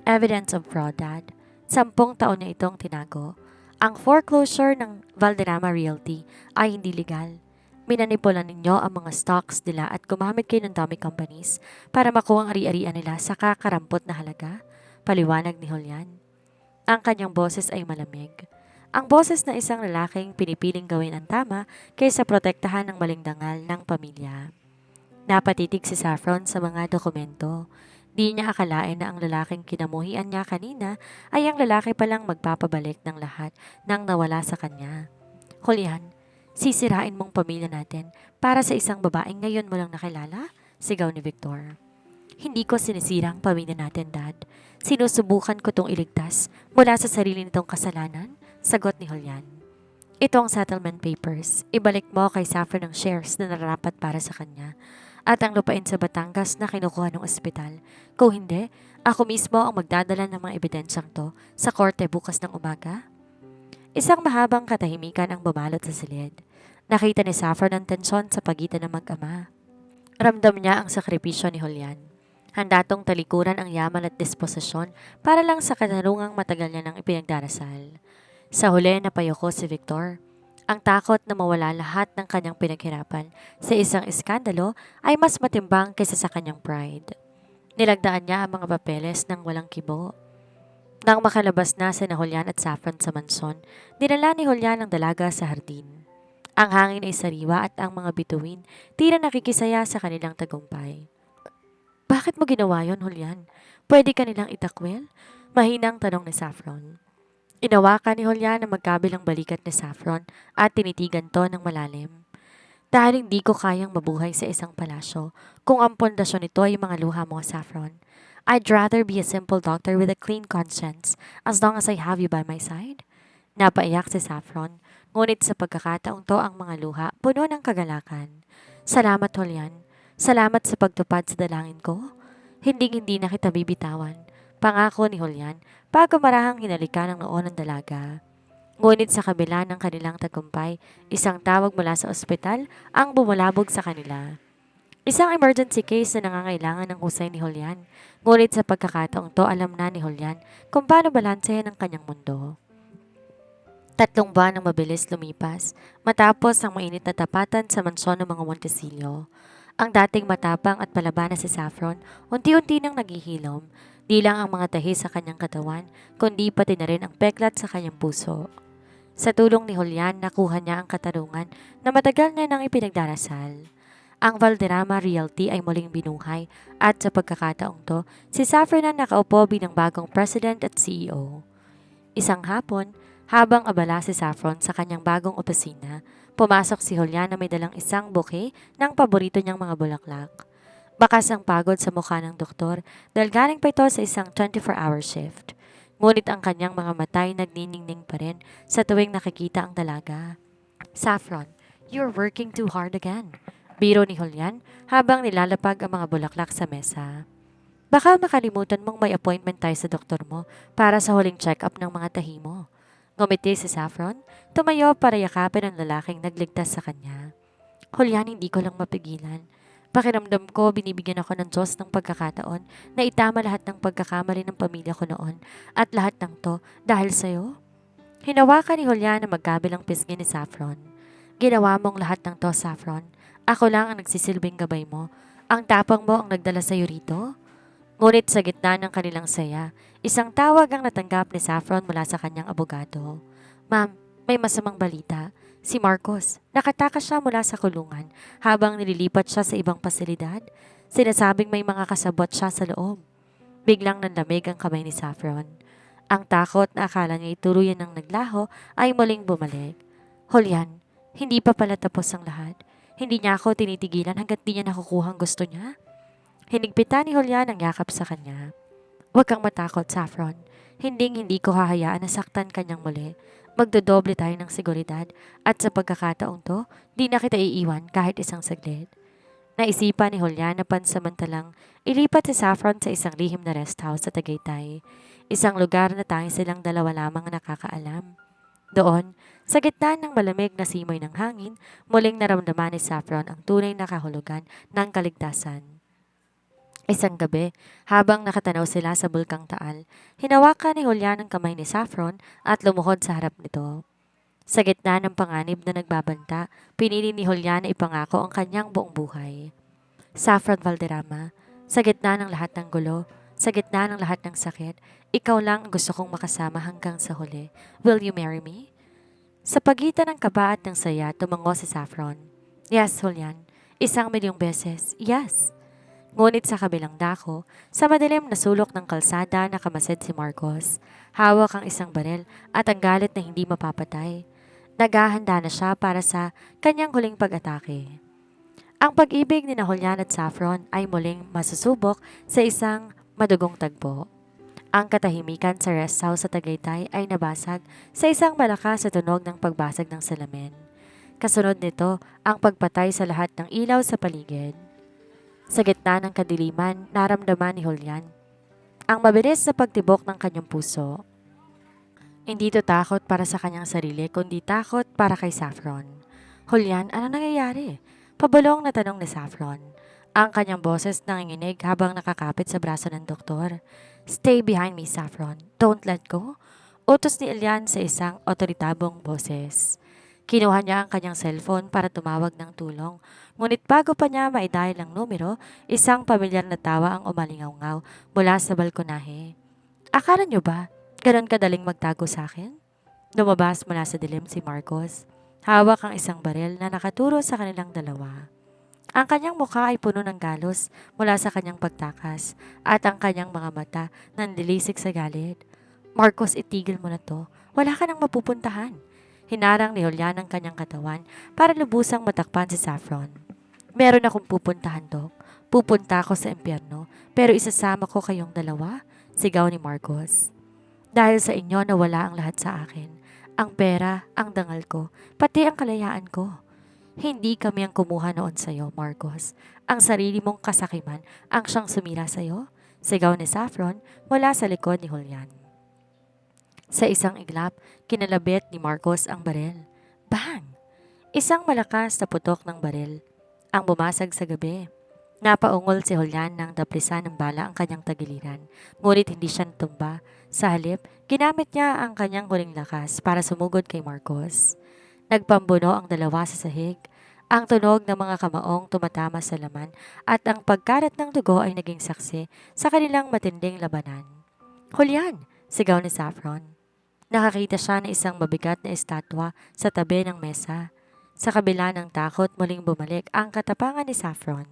Evidence of fraud, Dad. 10 taon na itong tinago. Ang foreclosure ng Valderrama Realty ay hindi legal. Minanipulan ninyo ang mga stocks nila at gumamit kayo ng dummy companies para makuha ang ari-arian nila sa kakarampot na halaga, paliwanag ni Julian. Ang kanyang boses ay malamig. Ang boses na isang lalaking pinipiling gawin ang tama kaysa protektahan ng maling dangal ng pamilya. Napatitig si Saffron sa mga dokumento. Di niya akalain na ang lalaking kinamuhian niya kanina ay ang lalaki palang magpapabalik ng lahat ng nawala sa kanya. Julian, sisirain mong pamilya natin para sa isang babaeng ngayon mo lang nakilala? Sigaw ni Victor. Hindi ko sinisirang pamilya natin, Dad. Sinusubukan ko tong iligtas mula sa sarili nitong kasalanan, sagot ni Julian. Ito ang settlement papers. Ibalik mo kay Saffron ang shares na nararapat para sa kanya at ang lupain sa Batangas na kinukuha ng ospital. Kung hindi, ako mismo ang magdadala ng mga ebidensyang to sa korte bukas ng umaga. Isang mahabang katahimikan ang bumalot sa silid. Nakita ni Saffron ang tensyon sa pagitan ng mag-ama. Ramdam niya ang sakripisyo ni Julian. Handa tong talikuran ang yaman at disposisyon para lang sa katarungang matagal niya ng ipinagdarasal. Sa huli napayoko si Victor. Ang takot na mawala lahat ng kanyang pinaghirapan sa isang iskandalo ay mas matimbang kaysa sa kanyang pride. Nilagdaan niya ang mga papeles ng walang kibo. Nang makalabas na sina Julian at Saffron sa manson, dinala ni Julian ang dalaga sa hardin. Ang hangin ay sariwa at ang mga bituin tila nakikisaya sa kanilang tagumpay. Bakit mo ginawa yon, Julian? Pwede ka nilang itakwil? Mahinang tanong ni Saffron. Inawakan ni Julian ang magkabilang balikat ni Saffron at tinitigan to ng malalim. Dahil hindi ko kayang mabuhay sa isang palasyo kung ang pundasyon nito ay mga luha mo, Saffron. I'd rather be a simple doctor with a clean conscience as long as I have you by my side. Napaiyak si Saffron, ngunit sa pagkakataong to ang mga luha puno ng kagalakan. Salamat, Julian. Salamat sa pagtupad sa dalangin ko. Hindi na kita bibitawan. Pangako ni Julian bago marahang hinalikan ng noon ng dalaga. Ngunit sa kabila ng kanilang tagumpay, isang tawag mula sa ospital ang bumulabog sa kanila. Isang emergency case na nangangailangan ng husay ni Julian. Ngunit sa pagkakataong to alam na ni Julian kung paano balansehin ang kanyang mundo. 3 buwan ang mabilis lumipas matapos ang mainit na tapatan sa mansyon ng mga Montesillo. Ang dating matapang at palaban na si Saffron unti-unti nang naghihilom. Di lang ang mga tahi sa kanyang katawan, kundi pati na rin ang peklat sa kanyang puso. Sa tulong ni Julian, nakuha niya ang katarungan na matagal niya nang ipinagdarasal. Ang Valderrama Realty ay muling binuhay at sa pagkakataong to, si Saffron ang nakaupo bilang bagong president at CEO. Isang hapon, habang abala si Saffron sa kanyang bagong opisina, pumasok si Julian na may dalang isang bouquet ng paborito niyang mga bulaklak. Bakas ang pagod sa mukha ng doktor dahil galing pa ito sa isang 24-hour shift. Ngunit ang kanyang mga mata ay nagniningning pa rin sa tuwing nakikita ang dalaga. Saffron, you're working too hard again. Biro ni Julian habang nilalapag ang mga bulaklak sa mesa. Baka makalimutan mong may appointment tayo sa doktor mo para sa huling check-up ng mga tahi mo. Ngumiti si Saffron, tumayo para yakapin ang lalaking nagligtas sa kanya. Julian, hindi ko lang mapigilan. Pakiramdam ko, binibigyan ako ng Diyos ng pagkakataon na itama lahat ng pagkakamali ng pamilya ko noon at lahat ng to dahil sa'yo. Hinawakan ni Julian na magkabilang pisngi ni Saffron. Ginawa mong lahat ng to, Saffron. Ako lang ang nagsisilbing gabay mo. Ang tapang mo ang nagdala sa'yo rito. Ngunit sa gitna ng kanilang saya, isang tawag ang natanggap ni Saffron mula sa kanyang abogado. Ma'am, may masamang balita. Si Marcos, nakatakas siya mula sa kulungan habang nililipat siya sa ibang pasilidad. Sinasabing may mga kasabot siya sa loob. Biglang nanlamig ang kamay ni Saffron. Ang takot na akala niya tuluyan ng naglaho ay muling bumalik. Julian, hindi pa pala tapos ang lahat. Hindi niya ako tinitigilan hanggat di niya nakukuha ang gusto niya. Hinigpitan ni Julian ang yakap sa kanya. Huwag kang matakot, Saffron. Hindi ko hahayaan na saktan kanyang muli. Magdodoble tayo ng seguridad at sa pagkakataong to, di na kita iiwan kahit isang saglit. Naisipan ni Julian na pansamantalang ilipat si Saffron sa isang lihim na rest house sa Tagaytay. Isang lugar na tanging silang dalawa lamang ang nakakaalam. Doon, sa gitna ng malamig na simoy ng hangin, muling naramdaman ni Saffron ang tunay na kahulugan ng kaligtasan. Isang gabi, habang nakatanaw sila sa bulkang Taal, hinawakan ni Julian ang kamay ni Saffron at lumuhod sa harap nito. Sa gitna ng panganib na nagbabanta, pinili ni Julian na ipangako ang kanyang buong buhay. Saffron Valderrama, sa gitna ng lahat ng gulo, sa gitna ng lahat ng sakit, ikaw lang ang gusto kong makasama hanggang sa huli. Will you marry me? Sa pagitan ng kaba at ng saya, tumango si Saffron. Yes, Julian. 1,000,000 beses. Yes. Ngunit sa kabilang dako, sa madilim na sulok ng kalsada nakamasid si Marcos. Hawak ang isang baril at ang galit na hindi mapapatay. Naghahanda na siya para sa kanyang huling pag-atake. Ang pag-ibig ni Julian at Saffron ay muling masusubok sa isang madugong tagpo. Ang katahimikan sa rest house sa Tagaytay ay nabasag sa isang malakas na tunog ng pagbasag ng salamin. Kasunod nito ang pagpatay sa lahat ng ilaw sa paligid. Sa gitna ng kadiliman, naramdaman ni Julian ang mabilis na pagtibok ng kanyang puso. Hindi ito takot para sa kanyang sarili, kundi takot para kay Saffron. Julian, ano nangyayari? Pabulong na tanong ni Saffron. Ang kanyang boses nanginginig habang nakakapit sa braso ng doktor. Stay behind me, Saffron. Don't let go. Utos ni Elian sa isang otoritabong boses. Kinuha niya ang kanyang cellphone para tumawag ng tulong. Ngunit bago pa niya maidial ang numero, isang pamilyar na tawa ang umalingaw-ngaw mula sa balkonahe. Akala niyo ba, ganon kadaling magtago sa akin? Lumabas mula sa dilim si Marcos. Hawak ang isang baril na nakaturo sa kanilang dalawa. Ang kanyang mukha ay puno ng galos mula sa kanyang pagtakas at ang kanyang mga mata nanlilisik sa galit. Marcos, itigil mo na to. Wala ka nang mapupuntahan. Hinarang ni Julian ang kanyang katawan para lubusang matakpan si Saffron. Meron akong pupuntahan, Dok. Pupunta ako sa impyerno, pero isasama ko kayong dalawa, sigaw ni Marcos. Dahil sa inyo nawala ang lahat sa akin. Ang pera, ang dangal ko, pati ang kalayaan ko. Hindi kami ang kumuha noon sa'yo, Marcos. Ang sarili mong kasakiman ang siyang sumira sa'yo, sigaw ni Saffron mula sa likod ni Julian. Sa isang iglap, kinalabit ni Marcos ang baril. Bang! Isang malakas na putok ng baril ang bumasag sa gabi. Napaungol si Julian nang daplisan ng bala ang kanyang tagiliran. Ngunit hindi siya natumba. Sa halip, ginamit niya ang kanyang huling lakas para sumugod kay Marcos. Nagpambuno ang dalawa sa sahig. Ang tunog ng mga kamaong tumatama sa laman at ang pagkalat ng dugo ay naging saksi sa kanilang matinding labanan. Julian! Sigaw ni Saffron. Nakakita siya ng isang mabigat na estatwa sa tabi ng mesa. Sa kabila ng takot, muling bumalik ang katapangan ni Saffron.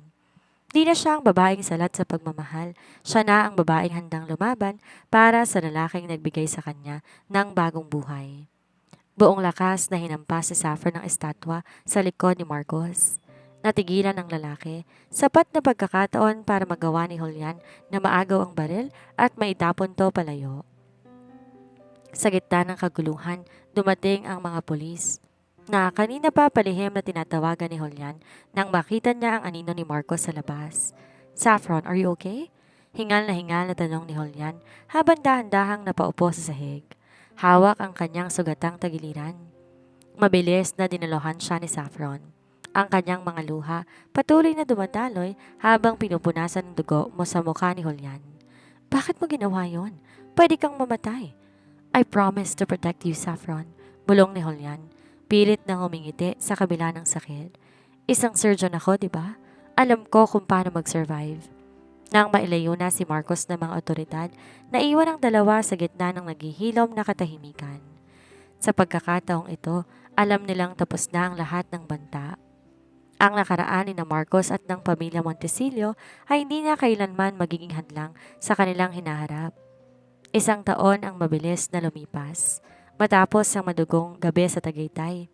Di na siya ang babaeng salat sa pagmamahal. Siya na ang babaeng handang lumaban para sa lalaking nagbigay sa kanya ng bagong buhay. Buong lakas na hinampas si Saffron ng estatwa sa likod ni Marcos. Natigilan ang lalaki, sapat na pagkakataon para magawa ni Julian na maagaw ang baril at maitapon to palayo. Sa gitna ng kaguluhan, dumating ang mga pulis na kanina pa palihim na tinatawagan ni Julian nang makita niya ang anino ni Marcos sa labas. Saffron, are you okay? Hingal na tanong ni Julian habang dahan-dahang napaupo sa sahig. Hawak ang kanyang sugatang tagiliran. Mabilis na dinalohan siya ni Saffron. Ang kanyang mga luha patuloy na dumadaloy habang pinupunasan ng dugo mo sa mukha ni Julian. Bakit mo ginawa yon? Pwede kang mamatay. I promise to protect you, Saffron. Bulong ni Julian. Pilit na humingiti sa kabila ng sakit. Isang surgeon ako, di ba? Alam ko kung paano mag-survive. Nang mailayo na si Marcos ng mga otoridad, naiwan ang dalawa sa gitna ng naghihilom na katahimikan. Sa pagkakataong ito, alam nilang tapos na ang lahat ng banta. Ang nakaraan ni na Marcos at ng pamilya Montesillo ay hindi na kailanman magiging hadlang sa kanilang hinaharap. Isang taon ang mabilis na lumipas, matapos ang madugong gabi sa Tagaytay.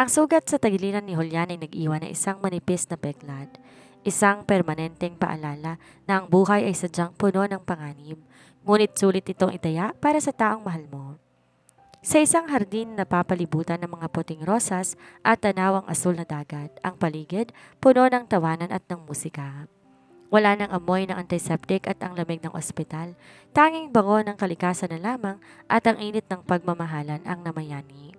Ang sugat sa tagiliran ni Julian ay nag-iwan ng isang manipis na peklat, isang permanenteng paalala na ang buhay ay sadyang puno ng panganib, ngunit sulit itong itaya para sa taong mahal mo. Sa isang hardin na papalibutan ng mga puting rosas at tanawang asul na dagat, ang paligid puno ng tawanan at ng musika. Wala nang amoy ng antiseptic at ang lamig ng ospital, tanging bango ng kalikasan na lamang at ang init ng pagmamahalan ang namayani.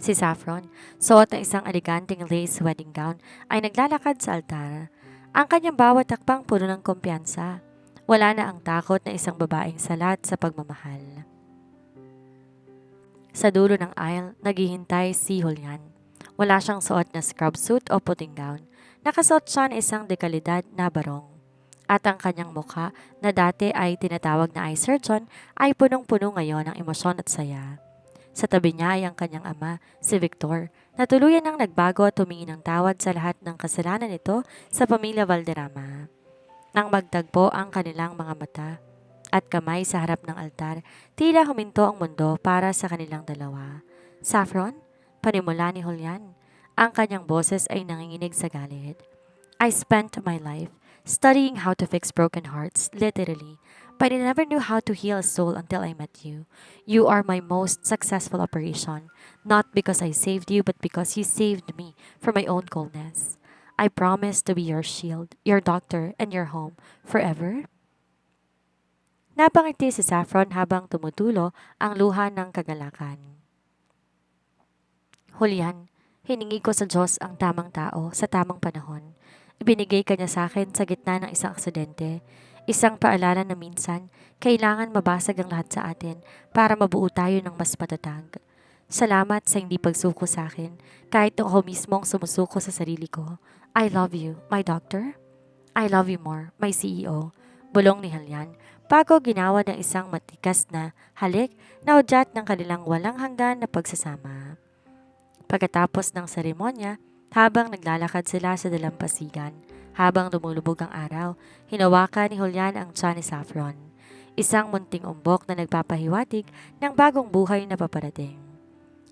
Si Saffron, suot ng isang eleganteng lace wedding gown, ay naglalakad sa altar. Ang kanyang bawat takpang puno ng kumpiyansa. Wala na ang takot na isang babaeng salat sa pagmamahal. Sa dulo ng aisle, naghihintay si Julian. Wala siyang suot na scrub suit o puting gown. Nakasuot siya ng isang dekalidad na barong. At ang kanyang mukha na dati ay tinatawag na eye surgeon ay punong-puno ngayon ng emosyon at saya. Sa tabi niya ay ang kanyang ama, si Victor, na tuluyan ng nagbago at tumingin ng tawad sa lahat ng kasalanan nito sa pamilya Valderrama. Nang magtagpo ang kanilang mga mata at kamay sa harap ng altar, tila huminto ang mundo para sa kanilang dalawa. Saffron, panimula ni Julian. Ang kanyang boses ay nanginginig sa galit. I spent my life studying how to fix broken hearts, literally, but I never knew how to heal a soul until I met you. You are my most successful operation, not because I saved you, but because you saved me from my own coldness. I promise to be your shield, your doctor, and your home forever. Napangiti si Saffron habang tumutulo ang luha ng kagalakan. Julian, hiningi ko sa Diyos ang tamang tao sa tamang panahon. Ibinigay ka niya sa akin sa gitna ng isang aksidente. Isang paalala na minsan, kailangan mabasag ang lahat sa atin para mabuo tayo ng mas matatag. Salamat sa hindi pagsuko sa akin, kahit ako mismo ang sumusuko sa sarili ko. I love you, my doctor. I love you more, my CEO. Bulong ni Julian, bago ginawa ng isang matikas na halik na udyat ng kanilang walang hanggan na pagsasama. Pagkatapos ng seremonya, habang naglalakad sila sa dalampasigan, habang lumulubog ang araw, hinawakan ni Julian ang tiyan ni Saffron. Isang munting umbok na nagpapahiwatig ng bagong buhay na paparating.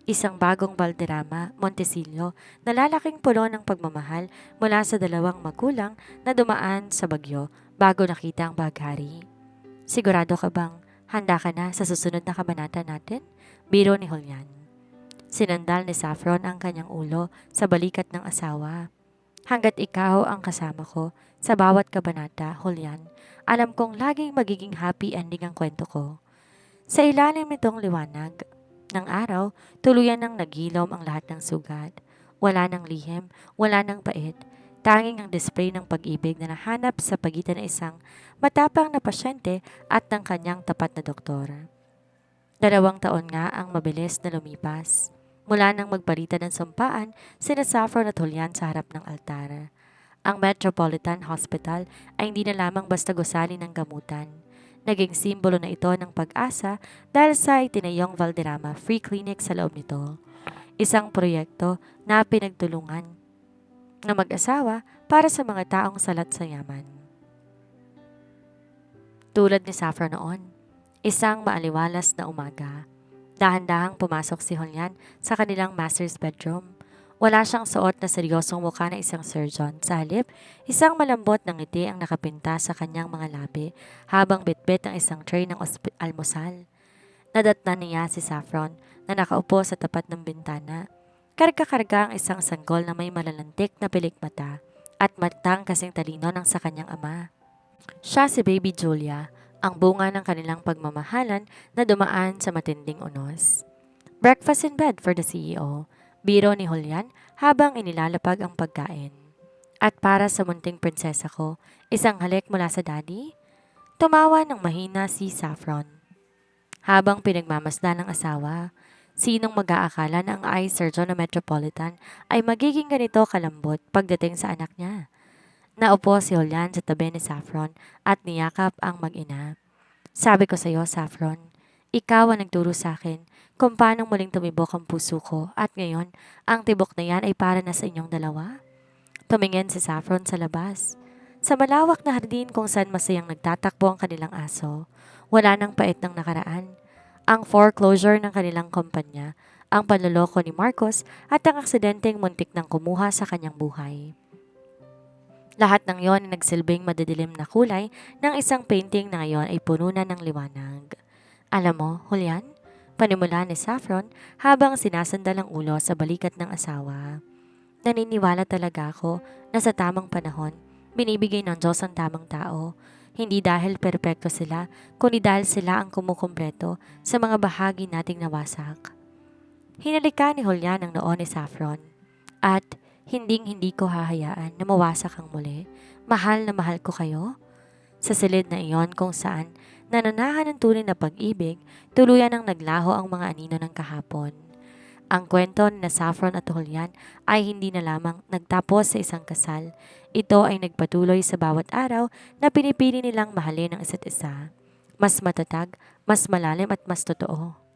Isang bagong Valderrama, Montesillo, na lalaking puno ng pagmamahal mula sa dalawang magulang na dumaan sa bagyo bago nakita ang baghari. Sigurado ka bang handa ka na sa susunod na kabanata natin? Biro ni Julian. Sinandal ni Saffron ang kanyang ulo sa balikat ng asawa. Hanggat ikaw ang kasama ko sa bawat kabanata, Julian, alam kong laging magiging happy ending ang kwento ko. Sa ilalim nitong liwanag ng araw, tuluyan ng naghilom ang lahat ng sugat. Wala ng lihim, wala ng pait. Tanging ang display ng pag-ibig na nahanap sa pagitan ng isang matapang na pasyente at ng kanyang tapat na doktor. 2 taon nga ang mabilis na lumipas. Mula nang magpalitan ng sumpaan, sina Saffron at Julian sa harap ng altar. Ang Metropolitan Hospital ay hindi na lamang basta gusali ng gamutan. Naging simbolo na ito ng pag-asa dahil sa itinayong Valderrama Free Clinic sa loob nito. Isang proyekto na pinagtulungan ng mag-asawa para sa mga taong salat sa yaman. Tulad ni Saffron noon, isang maaliwalas na umaga. Dahan-dahang pumasok si Julian sa kanilang master's bedroom. Wala siyang suot na seryosong mukha na isang surgeon. Sa halip, isang malambot na ngiti ang nakapinta sa kanyang mga labi habang bitbit ang isang tray ng almusal. Nadatnan niya si Saffron na nakaupo sa tapat ng bintana. Karga-karga ang isang sanggol na may malalantik na pilik mata at matang kasing talino ng sa kanyang ama. Siya si Baby Julia, ang bunga ng kanilang pagmamahalan na dumaan sa matinding unos. Breakfast in bed for the CEO, biro ni Julian habang inilalapag ang pagkain. At para sa munting prinsesa ko, isang halik mula sa daddy? Tumawa ng mahina si Saffron. Habang pinagmamasdan ng asawa, sinong mag-aakala na ang eye surgeon na Metropolitan ay magiging ganito kalambot pagdating sa anak niya? Naupo si Julian sa tabi ni Saffron at niyakap ang mag-ina. Sabi ko sa iyo, Saffron, ikaw ang nagturo sa akin kung paano muling tumibok ang puso ko at ngayon ang tibok na yan ay para na sa inyong dalawa. Tumingin si Saffron sa labas. Sa malawak na hardin kung saan masayang nagtatakbo ang kanilang aso, wala nang pait ng nakaraan. Ang foreclosure ng kanilang kumpanya, ang panloloko ni Marcos at ang aksidenteng muntik ng kumuha sa kanyang buhay. Lahat ng yon ay nagsilbing madidilim na kulay ng isang painting na ngayon ay puno na ng liwanag. Alam mo, Julian, panimula ni Saffron habang sinasandal ang ulo sa balikat ng asawa. Naniniwala talaga ako na sa tamang panahon, binibigay ng Diyos ang tamang tao. Hindi dahil perpekto sila, kundi dahil sila ang kumukumpleto sa mga bahagi nating nawasak. Hinalika ni Julian ang noo ni Saffron. At hindi ko hahayaan na mawasak ang muli. Mahal na mahal ko kayo. Sa silid na iyon kung saan nananahan ng tunay na pag-ibig, tuluyan ang naglaho ang mga anino ng kahapon. Ang kwento na Saffron at Julian ay hindi na lamang nagtapos sa isang kasal. Ito ay nagpatuloy sa bawat araw na pinipili nilang mahalin ang isa't isa. Mas matatag, mas malalim at mas totoo.